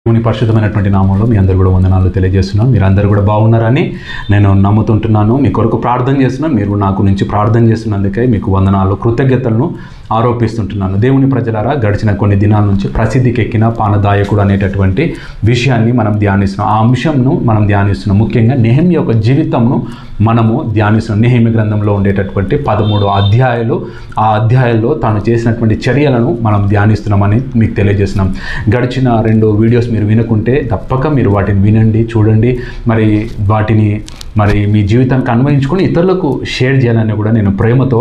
దేవుని పరిశుద్ధమైనటువంటి నామంలో మీ అందరూ కూడా వందనాలు తెలియజేస్తున్నాను. మీరు అందరూ కూడా బాగున్నారని నేను నమ్ముతుంటున్నాను. మీ కొరకు ప్రార్థన చేస్తున్నాను. మీరు నాకు నుంచి ప్రార్థన చేస్తున్నందుకే మీకు వందనాలు, కృతజ్ఞతలను ఆరోపిస్తుంటున్నాను. దేవుని ప్రజలారా, గడిచిన కొన్ని దినాల నుంచి ప్రసిద్ధికి ఎక్కిన పానదాయకుడు అనేటటువంటి విషయాన్ని మనం ధ్యానిస్తున్నాం. ఆ అంశంను మనం ధ్యానిస్తున్నాం. ముఖ్యంగా నెహెమ్యా యొక్క జీవితంను మనము ధ్యానిస్తున్నాం. నెహెమ్యా గ్రంథంలో ఉండేటటువంటి 13 అధ్యాయాలు, ఆ అధ్యాయాల్లో తాను చేసినటువంటి చర్యలను మనం ధ్యానిస్తున్నామని మీకు తెలియజేస్తున్నాం. గడిచిన 2 వీడియోస్ మీరు వినుకుంటే తప్పక మీరు వాటిని వినండి, చూడండి. వాటిని మీ జీవితానికి అన్వయించుకొని ఇతరులకు షేర్ చేయాలని కూడా నేను ప్రేమతో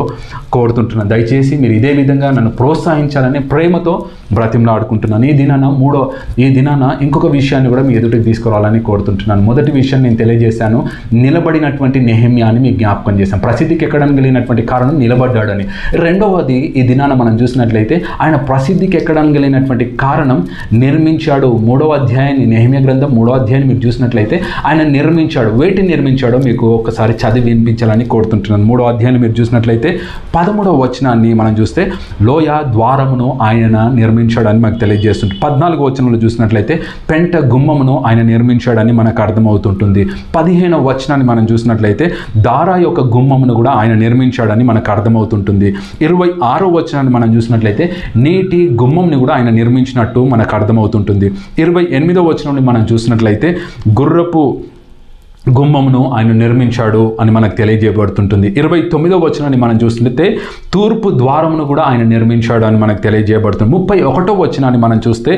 కోరుతుంటున్నాను. దయచేసి మీరు ఇదే విధంగా నన్ను ప్రోత్సహించాలని ప్రేమతో బ్రతిమలాడుకుంటున్నాను. ఈ దినాన ఇంకొక విషయాన్ని కూడా మీ ఎదుటికి తీసుకురావాలని కోరుతుంటున్నాను. మొదటి విషయం నేను తెలియజేశాను, నిలబడినటువంటి నెహెమ్యాని మీకు జ్ఞాపకం చేశాను. ప్రసిద్ధికి ఎక్కడానికి వెళ్ళినటువంటి కారణం నిలబడ్డాడని. రెండవది, ఈ దినాన మనం చూసినట్లయితే ఆయన ప్రసిద్ధికి ఎక్కడానికి వెళ్ళినటువంటి కారణం నిర్మించాడు. 3వ అధ్యాయాన్ని, నెహెమ్యా గ్రంథం 3వ అధ్యాయాన్ని మీరు చూసినట్లయితే ఆయన నిర్మించాడు. వేటిని నిర్మించాడో మీకు ఒకసారి చదివి వినిపించాలని కోరుతుంటున్నాను. 3వ అధ్యాయాన్ని మీరు చూసినట్లయితే 13వ వచనాన్ని మనం చూస్తే లోయ ద్వారమును ఆయన నిర్మించాడని మనకు తెలియజేస్తుంది. 14వ వచనంలో చూసినట్లయితే పెంట గుమ్మమును ఆయన నిర్మించాడని మనకు అర్థమవుతుంటుంది. 15వ వచనాన్ని మనం చూసినట్లయితే దారా యొక్క గుమ్మమును కూడా ఆయన నిర్మించాడని మనకు అర్థమవుతుంటుంది. 26వ వచనాన్ని మనం చూసినట్లయితే నీటి గుమ్మంని కూడా ఆయన నిర్మించినట్టు మనకు అర్థమవుతుంటుంది. 28వ వచనాన్ని మనం చూసినట్లయితే గుర్రపు గుమ్మమును ఆయన నిర్మించాడు అని మనకు తెలియజేయబడుతుంటుంది. 29వ వచనాన్ని మనం చూస్తుంటే తూర్పు ద్వారమును కూడా ఆయన నిర్మించాడు అని మనకు తెలియజేయబడుతుంది. 31వ వచనాన్ని మనం చూస్తే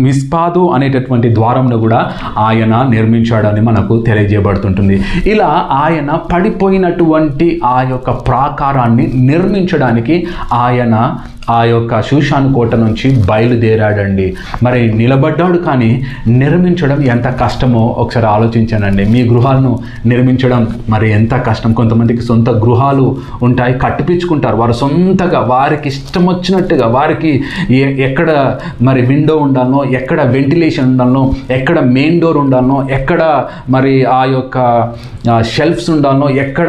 మిస్పాదు అనేటటువంటి ద్వారమును కూడా ఆయన నిర్మించాడని మనకు తెలియజేయబడుతుంటుంది. ఇలా ఆయన పడిపోయినటువంటి ఆ యొక్క ప్రాకారాన్ని నిర్మించడానికి ఆయన ఆ యొక్క షూషాను కోట నుంచి బయలుదేరాడండి. నిలబడ్డాడు, కానీ నిర్మించడం ఎంత కష్టమో ఒకసారి ఆలోచించానండి. మీ గృహాలను నిర్మించడం ఎంత కష్టం. కొంతమందికి సొంత గృహాలు ఉంటాయి, కట్టిపించుకుంటారు. వారు సొంతగా వారికి ఇష్టం వచ్చినట్టుగా, వారికి ఎక్కడ విండో ఉండాలనో, ఎక్కడ వెంటిలేషన్ ఉండాలనో, ఎక్కడ మెయిన్ డోర్ ఉండాలనో, ఎక్కడ ఆ యొక్క షెల్ఫ్స్ ఉండాలనో, ఎక్కడ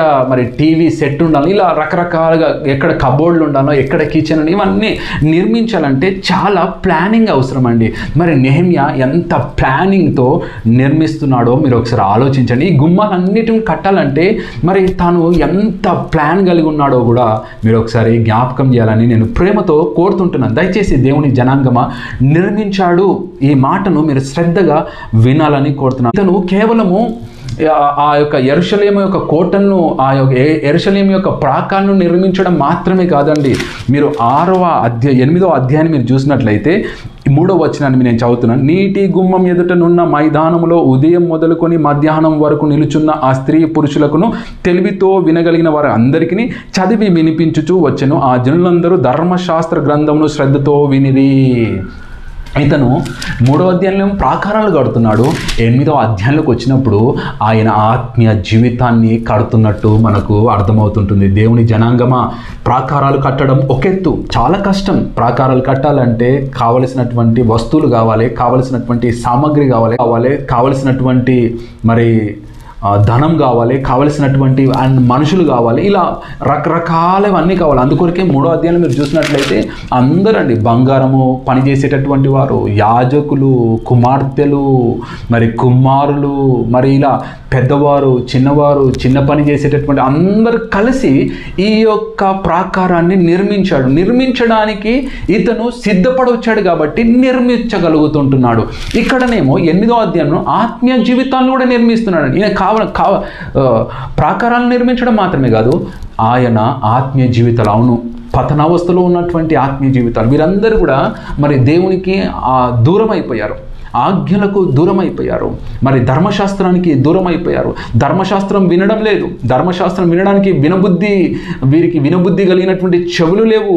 టీవీ సెట్ ఉండాలనో, ఇలా రకరకాలుగా ఎక్కడ కబోర్డ్లు ఉండాలనో, ఎక్కడ కిచెన్ అని ఇవన్నీ నిర్మించాలంటే చాలా ప్లానింగ్ అవసరం అండి. నెహెమ్యా ఎంత ప్లానింగ్తో నిర్మిస్తున్నాడో మీరు ఒకసారి ఆలోచించండి. ఈ గుమ్మాలన్నిటిని కట్టాలంటే తాను ఎంత ప్లాన్ కలిగి ఉన్నాడో కూడా మీరు ఒకసారి జ్ఞాపకం చేయాలని నేను ప్రేమతో కోరుతుంటున్నాను. దయచేసి దేవుని జనాంగమా, నిర్మించాడు ఈ మాటను మీరు శ్రద్ధగా వినాలని కోరుతున్నాను. ఇతను కేవలము ఆ యొక్క యెరూషలేము యొక్క కోటను, ఆ యొక్క యెరూషలేము యొక్క ప్రాకారాన్ని నిర్మించడం మాత్రమే కాదండి. మీరు 8వ అధ్యాయాన్ని మీరు చూసినట్లయితే 3వ వచనాన్ని నేను చదువుతున్నాను. నీటి గుమ్మం ఎదుటనున్న మైదానములో ఉదయం మొదలుకొని మధ్యాహ్నం వరకు నిలుచున్న ఆ స్త్రీ పురుషులకును తెలివితో వినగలిగిన వారు అందరికీ చదివి వినిపించుచూ వచ్చెను. ఆ జనులందరూ ధర్మశాస్త్ర గ్రంథమును శ్రద్ధతో వినిరి. ఇతను 3వ అధ్యాయంలో ప్రాకారాలు కడుతున్నాడు. 8వ అధ్యాయంలోకి వచ్చినప్పుడు ఆయన ఆత్మీయ జీవితాన్ని కడుతున్నట్టు మనకు అర్థమవుతుంటుంది. దేవుని జనాంగమా, ప్రాకారాలు కట్టడం ఒక ఎత్తు, చాలా కష్టం. ప్రాకారాలు కట్టాలంటే కావలసినటువంటి వస్తువులు కావాలి, కావలసినటువంటి సామాగ్రి కావాలి, కావలసినటువంటి ధనం కావాలి, కావలసినటువంటి మనుషులు కావాలి, ఇలా రకరకాలవన్నీ కావాలి. అందుకొరకే 3వ అధ్యాయంలో మీరు చూసినట్లయితే అందరండి బంగారము పనిచేసేటటువంటి వారు, యాజకులు, కుమార్తెలు, కుమారులు, ఇలా పెద్దవారు, చిన్నవారు, చిన్న పని చేసేటటువంటి అందరూ కలిసి ఈ యొక్క ప్రాకారాన్ని నిర్మించడానికి ఇతను సిద్ధపడొచ్చాడు కాబట్టి నిర్మించగలుగుతుంటున్నాడు. ఇక్కడనేమో 8వ అధ్యాయంలో ఆత్మీయ జీవితాలను కూడా నిర్మిస్తున్నాడు. ఈయన ప్రాకారాలను నిర్మించడం మాత్రమే కాదు, ఆయన ఆత్మీయ జీవితాలు, అవును, పతనావస్థలో ఉన్నటువంటి ఆత్మీయ జీవితాలు, వీరందరూ కూడా దేవునికి దూరం అయిపోయారు, ఆజ్ఞలకు దూరం అయిపోయారు, ధర్మశాస్త్రానికి దూరం అయిపోయారు. ధర్మశాస్త్రం వినడం లేదు, ధర్మశాస్త్రం వినడానికి వీరికి వినబుద్ధి కలిగినటువంటి చెవులు లేవు.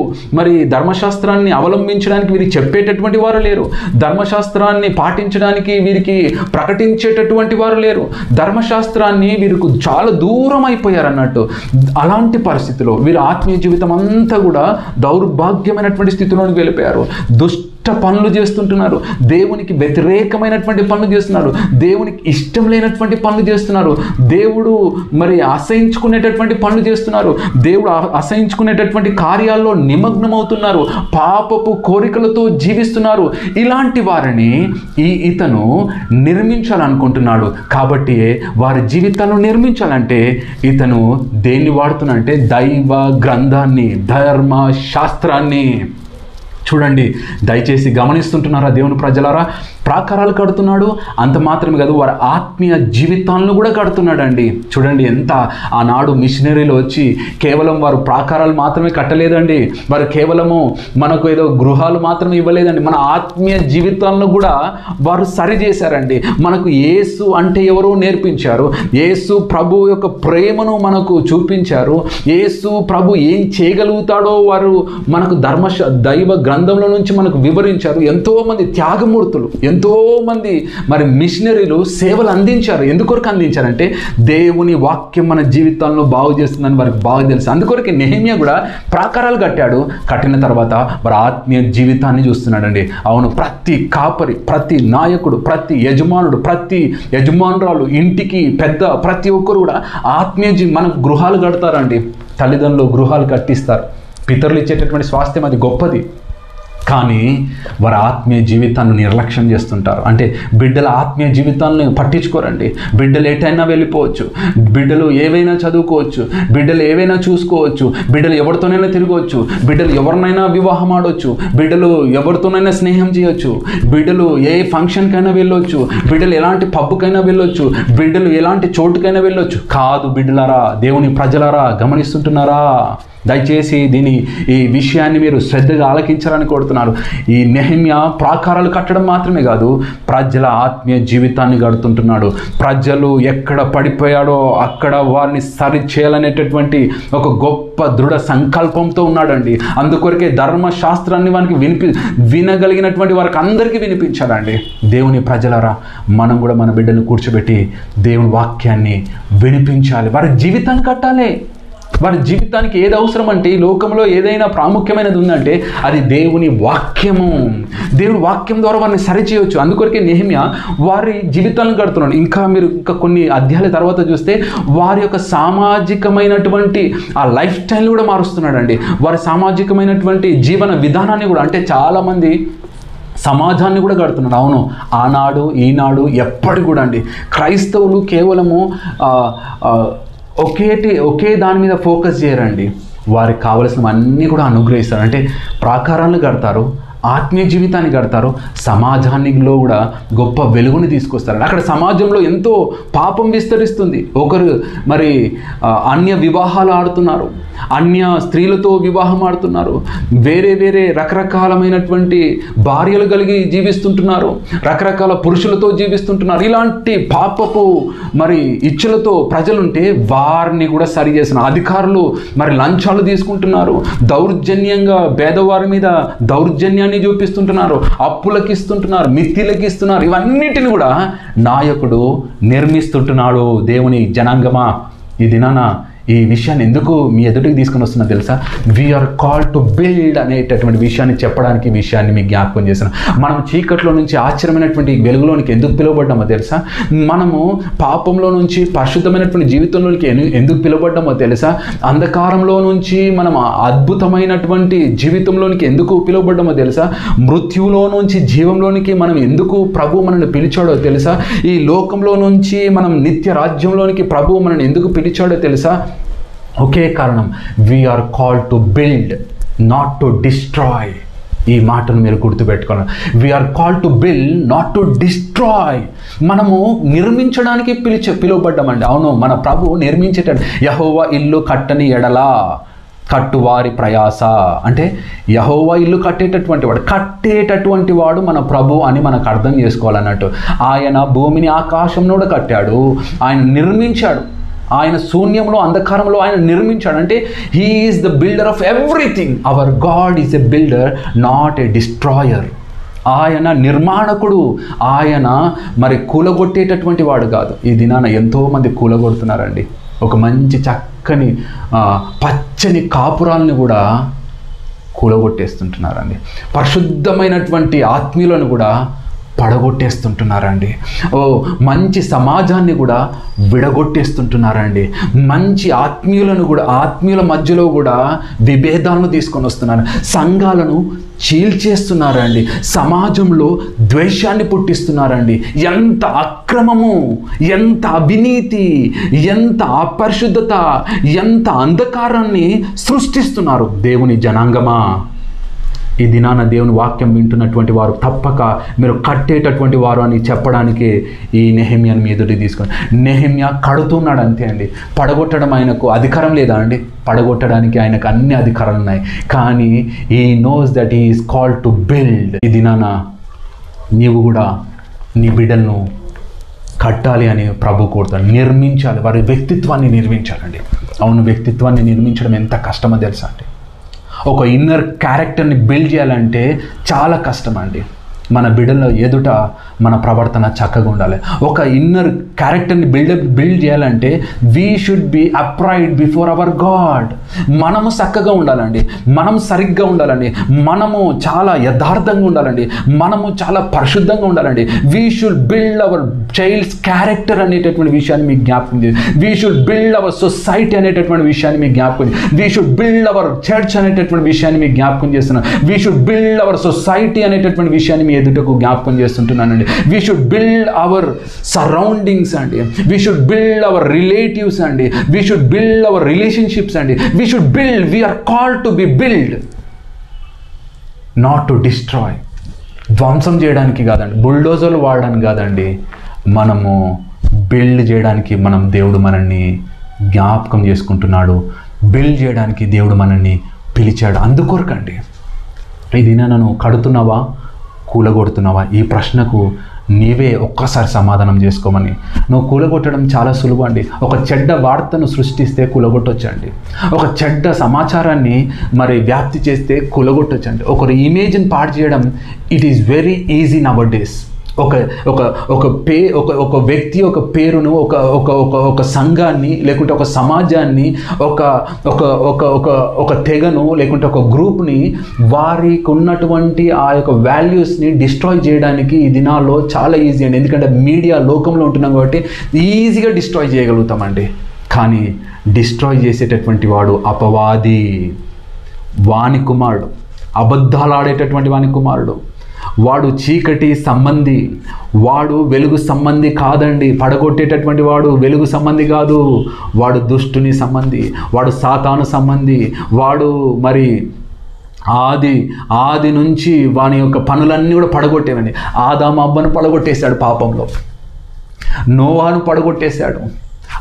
ధర్మశాస్త్రాన్ని అవలంబించడానికి వీరికి చెప్పేటటువంటి వారు లేరు, ధర్మశాస్త్రాన్ని పాటించడానికి వీరికి ప్రకటించేటటువంటి వారు లేరు. ధర్మశాస్త్రాన్ని వీరికి చాలా దూరం అయిపోయారు అన్నట్టు. అలాంటి పరిస్థితిలో వీరి ఆత్మీయ జీవితం అంతా కూడా దౌర్భాగ్యమైనటువంటి స్థితిలోకి వెళ్ళిపోయారు. దుష్ట పనులు చేస్తుంటున్నారు, దేవునికి వ్యతిరేకమైనటువంటి పనులు చేస్తున్నారు, దేవునికి ఇష్టం లేనటువంటి పనులు చేస్తున్నారు, దేవుడు మరి అసహించుకునేటటువంటి పనులు చేస్తున్నారు, దేవుడు అసహించుకునేటటువంటి కార్యాల్లో నిమగ్నమవుతున్నారు, పాపపు కోరికలతో జీవిస్తున్నారు. ఇలాంటి వారిని ఇతను నిర్మించాలనుకుంటున్నాడు. కాబట్టి వారి జీవితాలను నిర్మించాలంటే ఇతను దేన్ని వాడుతున్నాడంటే దైవ గ్రంథాన్ని, ధర్మశాస్త్రాన్ని. చూడండి, దయచేసి గమనిస్తుంటున్నారా దేవుని ప్రజలారా? ప్రాకారాలు కడుతున్నాడు, అంత మాత్రమే కాదు, వారి ఆత్మీయ జీవితాలను కూడా కడుతున్నాడండి. చూడండి, ఎంత ఆనాడు మిషనరీలు వచ్చి కేవలం వారు ప్రాకారాలు మాత్రమే కట్టలేదండి, వారు కేవలము మనకు ఏదో గృహాలు మాత్రమే ఇవ్వలేదండి, మన ఆత్మీయ జీవితాలను కూడా వారు సరిచేశారండి. మనకు యేసు అంటే ఎవరో నేర్పించారు, యేసు ప్రభు యొక్క ప్రేమను మనకు చూపించారు, యేసు ప్రభు ఏం చేయగలుగుతాడో వారు మనకు దైవ గ్రంథంలో నుంచి మనకు వివరించారు. ఎంతోమంది త్యాగమూర్తులు, ఎంతోమంది మరి మిషనరీలు సేవలు అందించారు. ఎందుకొరకు అందించారంటే దేవుని వాక్యం మన జీవితాలను బాగు చేస్తుందని వారికి బాగా తెలుసు. అందుకొరకు నెహెమ్యా కూడా ప్రాకారాలు కట్టాడు. కట్టిన తర్వాత మరి ఆత్మీయ జీవితాన్ని చూస్తున్నాడండి. అవును, ప్రతి కాపరి, ప్రతి నాయకుడు, ప్రతి యజమానుడు, ప్రతి యజమానురాలు, ఇంటికి పెద్ద ప్రతి ఒక్కరు కూడా ఆత్మీయ మనకు గృహాలు కడతారండి. తల్లిదండ్రులు గృహాలు కట్టిస్తారు. పితరులు ఇచ్చేటటువంటి స్వాస్థ్యం అది గొప్పది. కానీ వారి ఆత్మీయ జీవితాన్ని నిర్లక్ష్యం చేస్తుంటారు. అంటే బిడ్డల ఆత్మీయ జీవితాలను పట్టించుకోరండి. బిడ్డలు ఎటైనా వెళ్ళిపోవచ్చు, బిడ్డలు ఏవైనా చదువుకోవచ్చు, బిడ్డలు ఏవైనా చూసుకోవచ్చు, బిడ్డలు ఎవరితోనైనా తిరగవచ్చు, బిడ్డలు ఎవరినైనా వివాహం ఆడవచ్చు, బిడ్డలు ఎవరితోనైనా స్నేహం చేయొచ్చు, బిడ్డలు ఏ ఫంక్షన్కైనా వెళ్ళొచ్చు, బిడ్డలు ఎలాంటి పబ్బుకైనా వెళ్ళొచ్చు, బిడ్డలు ఎలాంటి చోటుకైనా వెళ్ళొచ్చు. కాదు బిడ్డలారా, దేవుని ప్రజలారా, గమనిస్తుంటున్నారా? దయచేసి ఈ విషయాన్ని మీరు శ్రద్ధగా ఆలకించాలని కోరుతున్నారు. ఈ నెహెమ్యా ప్రాకారాలు కట్టడం మాత్రమే కాదు, ప్రజల ఆత్మీయ జీవితాన్ని గడుతుంటున్నాడు. ప్రజలు ఎక్కడ పడిపోయాడో అక్కడ వారిని సరి చేయాలనేటటువంటి ఒక గొప్ప దృఢ సంకల్పంతో ఉన్నాడండి. అందుకొరకే ధర్మశాస్త్రాన్ని వారికి వినగలిగినటువంటి వారికి అందరికీ వినిపించాడండి. దేవుని ప్రజలారా, మనం కూడా మన బిడ్డను కూర్చోబెట్టి దేవుని వాక్యాన్ని వినిపించాలి. వారి జీవితాన్ని కట్టాలి. వారి జీవితానికి ఏది అవసరం అంటే, ఈ లోకంలో ఏదైనా ప్రాముఖ్యమైనది ఉందంటే అది దేవుని వాక్యము. దేవుని వాక్యం ద్వారా వారిని సరిచేయవచ్చు. అందుకొరకే నెహెమ్యా వారి జీవితాలను కడుతున్నాడు. మీరు కొన్ని అధ్యాయాల తర్వాత చూస్తే వారి యొక్క సామాజికమైనటువంటి ఆ లైఫ్ స్టైల్ కూడా మారుస్తున్నాడండి. వారి సామాజికమైనటువంటి జీవన విధానాన్ని కూడా, అంటే చాలామంది సమాజాన్ని కూడా కడుతున్నాడు. అవును, ఆనాడు ఈనాడు ఎప్పటి కూడా అండి క్రైస్తవులు కేవలము ఒకే దాని మీద ఫోకస్ చేయరండి. వారికి కావలసినవన్నీ కూడా అనుగ్రహిస్తారు. అంటే ప్రాకారాలను కడతారు, ఆత్మీయ జీవితాన్ని కడతారు, సమాజానిలో కూడా గొప్ప వెలుగుని తీసుకొస్తారు. అక్కడ సమాజంలో ఎంతో పాపం విస్తరిస్తుంది. ఒకరు మరి అన్య వివాహాలు ఆడుతున్నారు, అన్య స్త్రీలతో వివాహం ఆడుతున్నారు, వేరే రకరకాలమైనటువంటి భార్యలు కలిగి జీవిస్తుంటున్నారు, రకరకాల పురుషులతో జీవిస్తుంటున్నారు. ఇలాంటి పాపపు మరి ఇచ్చలతో ప్రజలుంటే వారిని కూడా సరి చేసిన అధికారులు మరి లంచాలు తీసుకుంటున్నారు, దౌర్జన్యంగా పేదవారి మీద దౌర్జన్యాన్ని చూపిస్తుంటున్నారు, అప్పులకి ఇస్తుంటున్నారు, మిత్తిలకి ఇస్తున్నారు. ఇవన్నిటిని కూడా నాయకుడు నిర్మిస్తుంటున్నాడు. దేవుని జనాంగమా, ఈ దినాన ఈ విషయాన్ని ఎందుకు మీ ఎదుటికి తీసుకుని వస్తున్నా తెలుసా? వీఆర్ కాల్ టు బిల్డ్ అనేటటువంటి విషయాన్ని చెప్పడానికి విషయాన్ని మీకు జ్ఞాపకం చేస్తున్నాం. మనం చీకట్లో నుంచి ఆశ్చర్యమైనటువంటి వెలుగులోనికి ఎందుకు పిలువబడ్డామో తెలుసా? మనము పాపంలో నుంచి పరిశుద్ధమైనటువంటి జీవితంలోనికి ఎందుకు పిలువబడ్డామో తెలుసా? అంధకారంలో నుంచి మనం అద్భుతమైనటువంటి జీవితంలోనికి ఎందుకు పిలువబడ్డామో తెలుసా? మృత్యువులో నుంచి జీవంలోనికి మనం ఎందుకు ప్రభు మనల్ని పిలిచాడో తెలుసా? ఈ లోకంలో నుంచి మనం నిత్య రాజ్యంలోనికి ప్రభు మనల్ని ఎందుకు పిలిచాడో తెలుసా? ఒకే కారణం, we are called to build, not to destroy. ఈ మాటను మీరు గుర్తుపెట్టుకోవాలి. We are called to build, not to destroy. మనము నిర్మించడానికి పిలువబడ్డామండి. అవును, మన ప్రభు నిర్మించేటట్టు, యెహోవా ఇల్లు కట్టని ఎడలా కట్టువారి ప్రయాస. అంటే యెహోవా ఇల్లు కట్టేటటువంటి వాడు మన ప్రభు అని మనకు అర్థం చేసుకోవాలన్నట్టు. ఆయన భూమిని ఆకాశంలో కూడా కట్టాడు, ఆయన నిర్మించాడు. ఆయన శూన్యంలో అంధకారంలో ఆయన నిర్మించాడు. అంటే he is the builder of everything. Hour God is a builder, not a destroyer. ఆయన నిర్మాణకుడు, ఆయన మరి కూలగొట్టేటటువంటి వాడు కాదు. ఈ దినాన ఎంతోమంది కూలగొడుతున్నారండి. ఒక మంచి చక్కని పచ్చని కాపురాలని కూడా కూలగొట్టేస్తుంటున్నారండి. పరిశుద్ధమైనటువంటి ఆత్మీయులను కూడా పడగొట్టేస్తుంటున్నారండి. మంచి సమాజాన్ని కూడా విడగొట్టేస్తుంటున్నారండి. మంచి ఆత్మీయులను కూడా, ఆత్మీయుల మధ్యలో కూడా విభేదాలను తీసుకొని వస్తున్నారు. సంఘాలను చీల్చేస్తున్నారండి. సమాజంలో ద్వేషాన్ని పుట్టిస్తున్నారండి. ఎంత అక్రమము, ఎంత అవినీతి, ఎంత అపరిశుద్ధత, ఎంత అంధకారాన్ని సృష్టిస్తున్నారు దేవుని జనాంగమా. ఈ దినాన దేవుని వాక్యం వింటున్నటువంటి వారు తప్పక మీరు కట్టేటటువంటి వారు అని చెప్పడానికి ఈ నెహెమ్యాను మీ ఎదుటి తీసుకొని, నెహెమ్యా కడుతున్నాడు అంతే అండి. పడగొట్టడం ఆయనకు అధికారం లేదా అండి? పడగొట్టడానికి ఆయనకు అన్ని అధికారాలు ఉన్నాయి. కానీ ఈ knows that he is called to build. ఈ దినాన నీవు కూడా నీ బిడ్డలను కట్టాలి అని ప్రభు కోరుతాడు. నిర్మించాలి, వారి వ్యక్తిత్వాన్ని నిర్మించాలండి. అవును, వ్యక్తిత్వాన్ని నిర్మించడం ఎంత కష్టమో తెలుసా అండి. ఒక ఇన్నర్ క్యారెక్టర్ని బిల్డ్ చేయాలంటే చాలా కష్టం అండి. మన బిడ్డల ఎదుట మన ప్రవర్తన చక్కగా ఉండాలి. ఒక ఇన్నర్ క్యారెక్టర్ని బిల్డ్ చేయాలంటే we should be afraid before our God. మనము చక్కగా ఉండాలండి, మనం సరిగ్గా ఉండాలండి, మనము చాలా యథార్థంగా ఉండాలండి, మనము చాలా పరిశుద్ధంగా ఉండాలండి. We should build our child's character అనేటటువంటి విషయాన్ని మీకు జ్ఞాపకం చేయండి. We should build our society అనేటటువంటి విషయాన్ని మీకు జ్ఞాపకం చేయండి. We should build our church అనేటటువంటి విషయాన్ని మీకు జ్ఞాపకం చేస్తున్నాను. We should build our society అనేటటువంటి విషయాన్ని మీ ఎదుటకు జ్ఞాపకం చేస్తుంటున్నానండి. We should build our surroundings అండి. We should build our relatives అండి. We should build our relationships అండి. We should build. We are called to be build, not to destroy. ధ్వంసం చేయడానికి కాదండి, బుల్డోజర్లు వాడడానికి కాదండి, మనము బిల్డ్ చేయడానికి దేవుడు మనల్ని జ్ఞాపకం చేసుకుంటున్నాడు. బిల్డ్ చేయడానికి దేవుడు మనల్ని పిలిచాడు. అందుకొరకండి ఇది నన్ను కడుతున్నావా, కూలగొడుతున్నావా? ఈ ప్రశ్నకు నీవే ఒక్కసారి సమాధానం చేసుకోమని. నువ్వు కూలగొట్టడం చాలా సులువు అండి. ఒక చెడ్డ వార్తను సృష్టిస్తే కూలగొట్టొచ్చండి. ఒక చెడ్డ సమాచారాన్ని వ్యాప్తి చేస్తే కూలగొట్టొచ్చండి. ఒకరి ఇమేజ్ని పాడు చేయడం it is very easy నవర్ days. ఒక వ్యక్తి ఒక పేరును, ఒక సంఘాన్ని, లేకుంటే ఒక సమాజాన్ని, ఒక తెగను, లేకుంటే ఒక గ్రూప్ని, వారికి ఉన్నటువంటి ఆ యొక్క వాల్యూస్ని డిస్ట్రాయ్ చేయడానికి ఈ దినాల్లో చాలా ఈజీ అండి. ఎందుకంటే మీడియా లోకంలో ఉంటున్నాం కాబట్టి ఈజీగా డిస్ట్రాయ్ చేయగలుగుతామండి. కానీ డిస్ట్రాయ్ చేసేటటువంటి వాడు అపవాది, వాని కుమారుడు, అబద్ధాలు ఆడేటటువంటి వాని కుమారుడు. వాడు చీకటి సంబంధి, వాడు వెలుగు సంబంధి కాదండి. పడగొట్టేటటువంటి వాడు వెలుగు సంబంధి కాదు, వాడు దుష్టుని సంబంధి, వాడు సాతాను సంబంధి. వాడు ఆది నుంచి వాని యొక్క పనులన్నీ కూడా పడగొట్టేవండి. ఆదాము అవ్వను పడగొట్టేశాడు పాపంలో, నోవాను పడగొట్టేశాడు,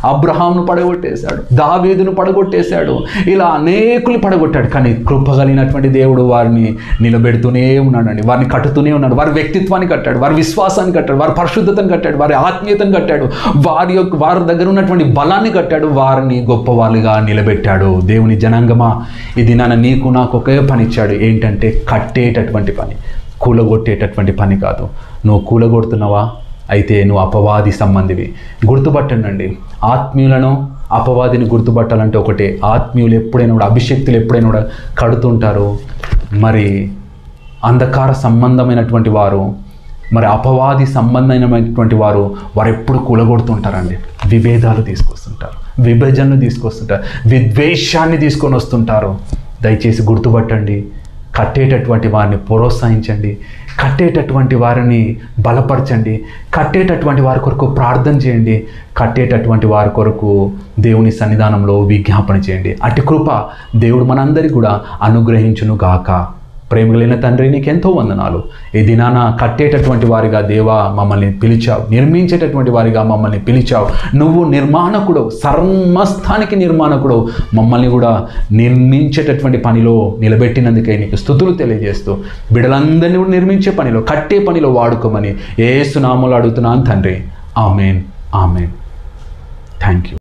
అబ్రహాంను పడగొట్టేశాడు, దావీదును పడగొట్టేశాడు, ఇలా అనేకులు పడగొట్టాడు. కానీ కృపగలిగినటువంటి దేవుడు వారిని నిలబెడుతూనే ఉన్నాడండి, వారిని కట్టుతూనే ఉన్నాడు. వారి వ్యక్తిత్వాన్ని కట్టాడు, వారి విశ్వాసాన్ని కట్టాడు, వారి పరిశుద్ధతను కట్టాడు, వారి ఆత్మీయతను కట్టాడు, వారి దగ్గర ఉన్నటువంటి బలాన్ని కట్టాడు, వారిని గొప్పవాళ్ళుగా నిలబెట్టాడు. దేవుని జనాంగమా, ఇది నీకు నాకు ఒకే పని ఇచ్చాడు. ఏంటంటే కట్టేటటువంటి పని, కూలగొట్టేటటువంటి పని కాదు. నువ్వు కూలగొడుతున్నావా? అయితే నువ్వు అపవాది సంబంధివి. గుర్తుపట్టండి, ఆత్మీయులను అపవాదిని గుర్తుపట్టాలంటే ఒకటే, ఆత్మీయులు ఎప్పుడైనా కూడా, అభిషక్తులు ఎప్పుడైనా కూడా కడుతుంటారు. అంధకార సంబంధమైనటువంటి వారు, అపవాది సంబంధమైనటువంటి వారు ఎప్పుడు కూలగొడుతుంటారండి. విభేదాలు తీసుకొస్తుంటారు, విభజనలు తీసుకొస్తుంటారు, విద్వేషాన్ని తీసుకొని వస్తుంటారు. దయచేసి గుర్తుపట్టండి, కట్టేటటువంటి వారిని ప్రోత్సహించండి, కట్టేటటువంటి వారిని బలపరచండి, కట్టేటటువంటి వారి కొరకు ప్రార్థన చేయండి, కట్టేటటువంటి వారి కొరకు దేవుని సన్నిధానంలో విజ్ఞాపన చేయండి. అట్టి కృప దేవుడు మనందరికీ కూడా అనుగ్రహించును గాక. ప్రేమగలిగిన తండ్రి, నీకెంతో వందనాలు. ఈ దినాన కట్టేటటువంటి వారిగా దేవా మమ్మల్ని పిలిచావు, నిర్మించేటటువంటి వారిగా మమ్మల్ని పిలిచావు. నువ్వు నిర్మాణకుడు, సమస్తానికి నిర్మాణకుడు. మమ్మల్ని కూడా నిర్మించేటటువంటి పనిలో నిలబెట్టినందుకే నీకు స్తుతులు తెలియజేస్తూ, బిడ్డలందరినీ కూడా నిర్మించే పనిలో, కట్టే పనిలో వాడుకోమని యేసు నామములో అడుగుతున్నాను తండ్రి. Amen, amen. Thank you.